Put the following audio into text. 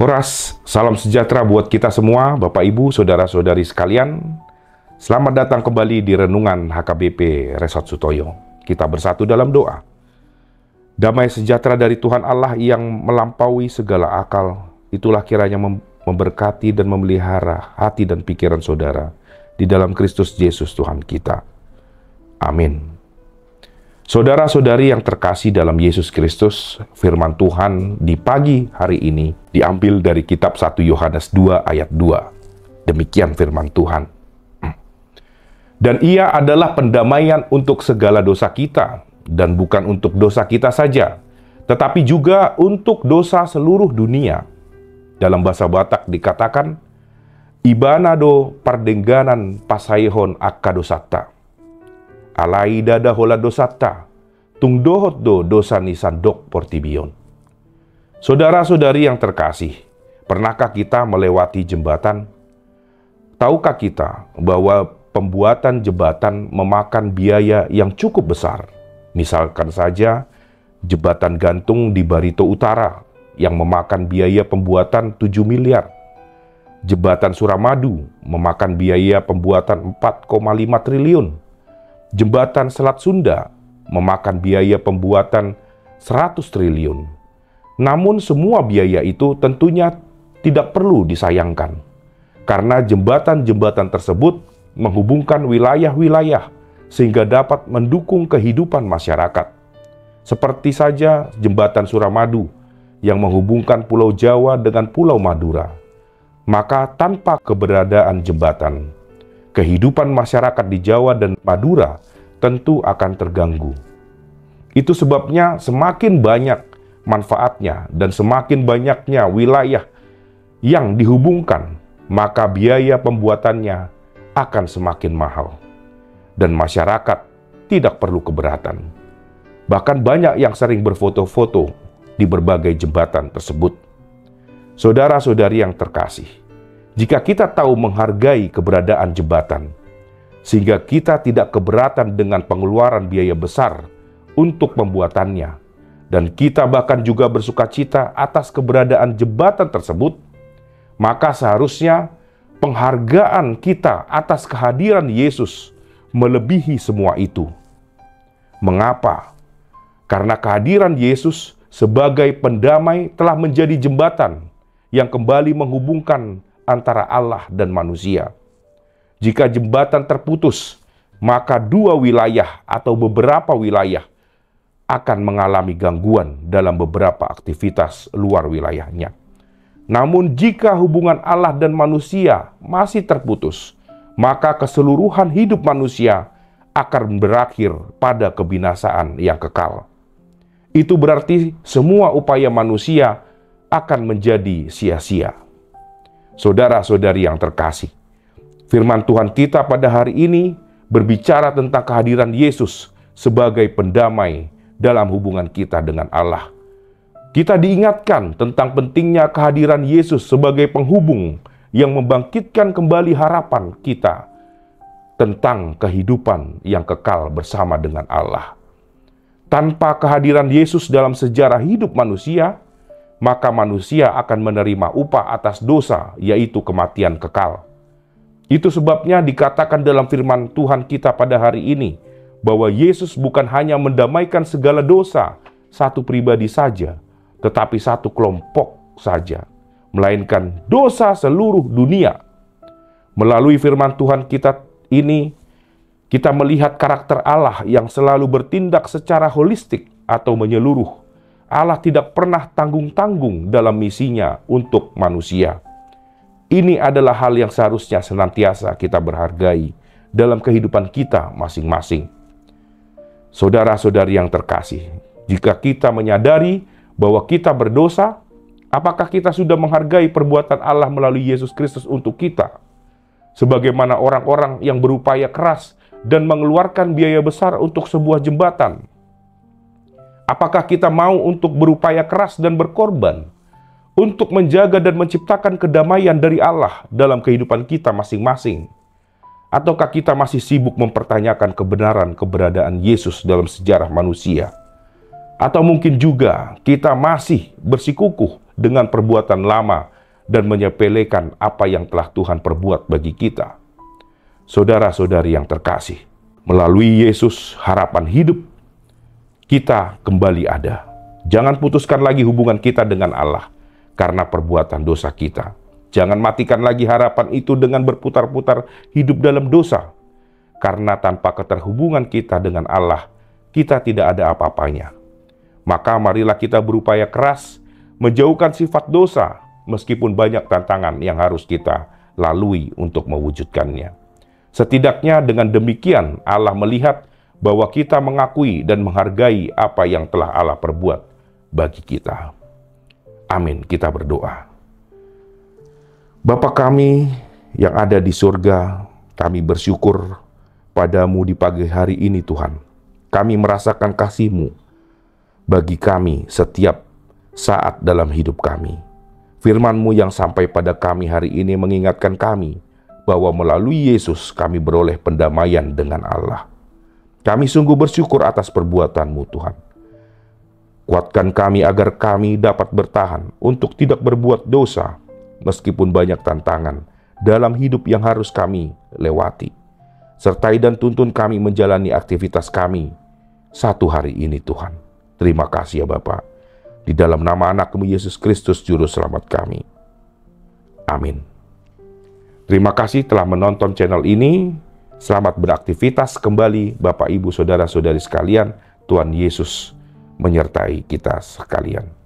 Oras, salam sejahtera buat kita semua, Bapak Ibu, Saudara-saudari sekalian. Selamat datang kembali di Renungan HKBP Resort Sutoyo. Kita bersatu dalam doa. Damai sejahtera dari Tuhan Allah yang melampaui segala akal, itulah kiranya memberkati dan memelihara hati dan pikiran saudara di dalam Kristus Yesus Tuhan kita. Amin. Saudara-saudari yang terkasih dalam Yesus Kristus, firman Tuhan di pagi hari ini diambil dari kitab 1 Yohanes 2 ayat 2. Demikian firman Tuhan. Dan ia adalah pendamaian untuk segala dosa kita, dan bukan untuk dosa kita saja, tetapi juga untuk dosa seluruh dunia. Dalam bahasa Batak dikatakan, Ibanado pardengganan pasayhon akka dosata. Alai dada hola dosata, tung dohot do dosa ni sandok portibion. Saudara-saudari yang terkasih, pernahkah kita melewati jembatan? Tahukah kita bahwa pembuatan jembatan memakan biaya yang cukup besar? Misalkan saja, jembatan gantung di Barito Utara yang memakan biaya pembuatan 7 miliar. Jembatan Suramadu memakan biaya pembuatan 4,5 triliun. Jembatan Selat Sunda memakan biaya pembuatan 100 triliun. Namun semua biaya itu tentunya tidak perlu disayangkan, karena jembatan-jembatan tersebut menghubungkan wilayah-wilayah sehingga dapat mendukung kehidupan masyarakat. Seperti saja jembatan Suramadu yang menghubungkan Pulau Jawa dengan Pulau Madura. Maka tanpa keberadaan jembatan, kehidupan masyarakat di Jawa dan Madura tentu akan terganggu. Itu sebabnya semakin banyak manfaatnya dan semakin banyaknya wilayah yang dihubungkan, maka biaya pembuatannya akan semakin mahal. Dan masyarakat tidak perlu keberatan. Bahkan banyak yang sering berfoto-foto di berbagai jembatan tersebut. Saudara-saudari yang terkasih, jika kita tahu menghargai keberadaan jembatan, sehingga kita tidak keberatan dengan pengeluaran biaya besar untuk pembuatannya, dan kita bahkan juga bersukacita atas keberadaan jembatan tersebut, maka seharusnya penghargaan kita atas kehadiran Yesus melebihi semua itu. Mengapa? Karena kehadiran Yesus sebagai pendamai telah menjadi jembatan yang kembali menghubungkan antara Allah dan manusia. Jika jembatan terputus, maka dua wilayah atau beberapa wilayah akan mengalami gangguan dalam beberapa aktivitas luar wilayahnya. Namun jika hubungan Allah dan manusia masih terputus, maka keseluruhan hidup manusia akan berakhir pada kebinasaan yang kekal. Itu berarti semua upaya manusia akan menjadi sia-sia. Saudara-saudari yang terkasih, firman Tuhan kita pada hari ini berbicara tentang kehadiran Yesus sebagai pendamai dalam hubungan kita dengan Allah. Kita diingatkan tentang pentingnya kehadiran Yesus sebagai penghubung yang membangkitkan kembali harapan kita tentang kehidupan yang kekal bersama dengan Allah. Tanpa kehadiran Yesus dalam sejarah hidup manusia, maka manusia akan menerima upah atas dosa, yaitu kematian kekal. Itu sebabnya dikatakan dalam firman Tuhan kita pada hari ini, bahwa Yesus bukan hanya mendamaikan segala dosa satu pribadi saja, tetapi satu kelompok saja, melainkan dosa seluruh dunia. Melalui firman Tuhan kita ini, kita melihat karakter Allah yang selalu bertindak secara holistik atau menyeluruh. Allah tidak pernah tanggung-tanggung dalam misinya untuk manusia. Ini adalah hal yang seharusnya senantiasa kita berhargai dalam kehidupan kita masing-masing. Saudara-saudari yang terkasih, jika kita menyadari bahwa kita berdosa, apakah kita sudah menghargai perbuatan Allah melalui Yesus Kristus untuk kita? Sebagaimana orang-orang yang berupaya keras dan mengeluarkan biaya besar untuk sebuah jembatan. Apakah kita mau untuk berupaya keras dan berkorban untuk menjaga dan menciptakan kedamaian dari Allah dalam kehidupan kita masing-masing? Ataukah kita masih sibuk mempertanyakan kebenaran keberadaan Yesus dalam sejarah manusia? Atau mungkin juga kita masih bersikukuh dengan perbuatan lama dan menyepelekan apa yang telah Tuhan perbuat bagi kita. Saudara-saudari yang terkasih, melalui Yesus harapan hidup kita kembali ada. Jangan putuskan lagi hubungan kita dengan Allah karena perbuatan dosa kita. Jangan matikan lagi harapan itu dengan berputar-putar hidup dalam dosa. Karena tanpa keterhubungan kita dengan Allah, kita tidak ada apa-apanya. Maka marilah kita berupaya keras menjauhkan sifat dosa, meskipun banyak tantangan yang harus kita lalui untuk mewujudkannya. Setidaknya dengan demikian Allah melihat bahwa kita mengakui dan menghargai apa yang telah Allah perbuat bagi kita. Amin, kita berdoa. Bapa kami yang ada di surga, kami bersyukur padamu di pagi hari ini Tuhan. Kami merasakan kasih-Mu bagi kami setiap saat dalam hidup kami. Firman-Mu yang sampai pada kami hari ini mengingatkan kami bahwa melalui Yesus kami beroleh pendamaian dengan Allah. Kami sungguh bersyukur atas perbuatan-Mu Tuhan. Kuatkan kami agar kami dapat bertahan untuk tidak berbuat dosa, meskipun banyak tantangan dalam hidup yang harus kami lewati. Sertai dan tuntun kami menjalani aktivitas kami satu hari ini Tuhan. Terima kasih ya Bapa. Di dalam nama anak-Mu Yesus Kristus Juru Selamat kami. Amin. Terima kasih telah menonton channel ini. Selamat beraktivitas kembali Bapak Ibu Saudara-saudari sekalian. Tuhan Yesus menyertai kita sekalian.